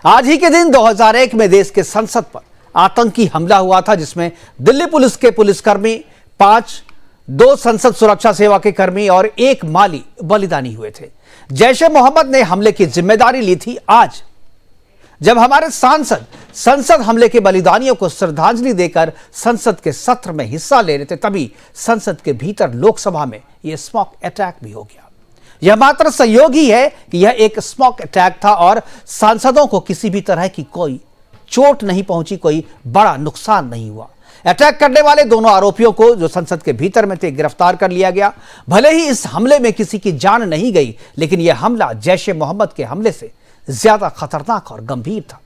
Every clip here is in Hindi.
आज ही के दिन 2001 में देश के संसद पर आतंकी हमला हुआ था, जिसमें दिल्ली पुलिस के पुलिसकर्मी 2 संसद सुरक्षा सेवा के कर्मी और 1 माली बलिदानी हुए थे। जैश ए मोहम्मद ने हमले की जिम्मेदारी ली थी। आज जब हमारे सांसद संसद हमले के बलिदानियों को श्रद्धांजलि देकर संसद के सत्र में हिस्सा ले रहे थे, तभी संसद के भीतर लोकसभा में यह स्मोक अटैक भी हो गया। यह मात्र संयोग ही है कि यह एक स्मोक अटैक था और सांसदों को किसी भी तरह की कोई चोट नहीं पहुंची, कोई बड़ा नुकसान नहीं हुआ। अटैक करने वाले दोनों आरोपियों को, जो संसद के भीतर में थे, गिरफ्तार कर लिया गया। भले ही इस हमले में किसी की जान नहीं गई, लेकिन यह हमला जैश ए मोहम्मद के हमले से ज्यादा खतरनाक और गंभीर था।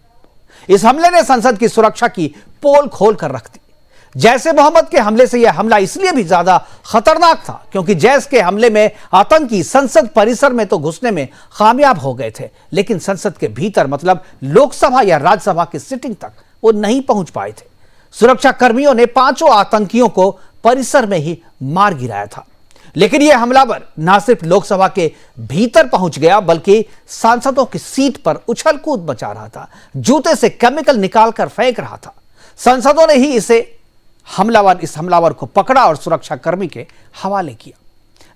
इस हमले ने संसद की सुरक्षा की पोल खोल कर रख दी। जैश ए मोहम्मद के हमले से यह हमला इसलिए भी ज्यादा खतरनाक था क्योंकि जैश के हमले में आतंकी संसद परिसर में तो घुसने में कामयाब हो गए थे, लेकिन संसद के भीतर, मतलब लोकसभा या राज्यसभा की सिटिंग तक वो नहीं पहुंच पाए थे। सुरक्षा कर्मियों ने 5 आतंकियों को परिसर में ही मार गिराया था। लेकिन यह हमलावर न सिर्फ लोकसभा के भीतर पहुंच गया, बल्कि सांसदों की सीट पर उछल कूद मचा रहा था, जूते से केमिकल निकालकर फेंक रहा था। सांसदों ने ही इस हमलावर को पकड़ा और सुरक्षा कर्मी के हवाले किया।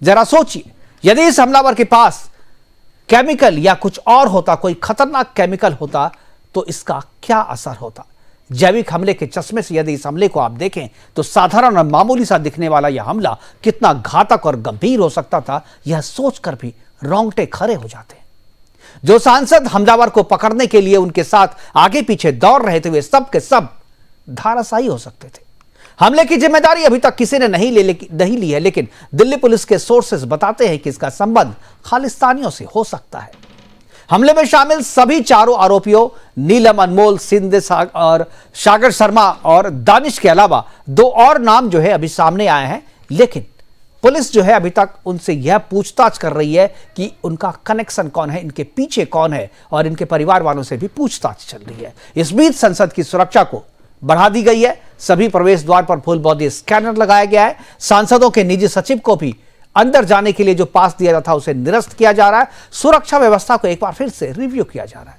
जरा सोचिए, यदि इस हमलावर के पास केमिकल या कुछ और होता, कोई खतरनाक केमिकल होता, तो इसका क्या असर होता। जैविक हमले के चश्मे से यदि इस हमले को आप देखें तो साधारण और मामूली सा दिखने वाला यह हमला कितना घातक और गंभीर हो सकता था, यह सोचकर भी रोंगटे खड़े हो जाते हैं। जो सांसद हमलावर को पकड़ने के लिए उनके साथ आगे पीछे दौड़ रहे थे, वे सब के सब धाराशायी हो सकते थे। हमले की जिम्मेदारी अभी तक किसी ने नहीं ली है, लेकिन दिल्ली पुलिस के सोर्सेज बताते हैं कि इसका संबंध खालिस्तानियों से हो सकता है। हमले में शामिल सभी 4 आरोपियों नीलम अनमोल, सिंध और सागर शर्मा और दानिश के अलावा 2 और नाम जो है अभी सामने आए हैं, लेकिन पुलिस जो है अभी तक उनसे यह पूछताछ कर रही है कि उनका कनेक्शन कौन है, इनके पीछे कौन है, और इनके परिवार वालों से भी पूछताछ चल रही है। इस बीच संसद की सुरक्षा को बढ़ा दी गई है। सभी प्रवेश द्वार पर फुल बॉडी स्कैनर लगाया गया है। सांसदों के निजी सचिव को भी अंदर जाने के लिए जो पास दिया था उसे निरस्त किया जा रहा है। सुरक्षा व्यवस्था को एक बार फिर से रिव्यू किया जा रहा है।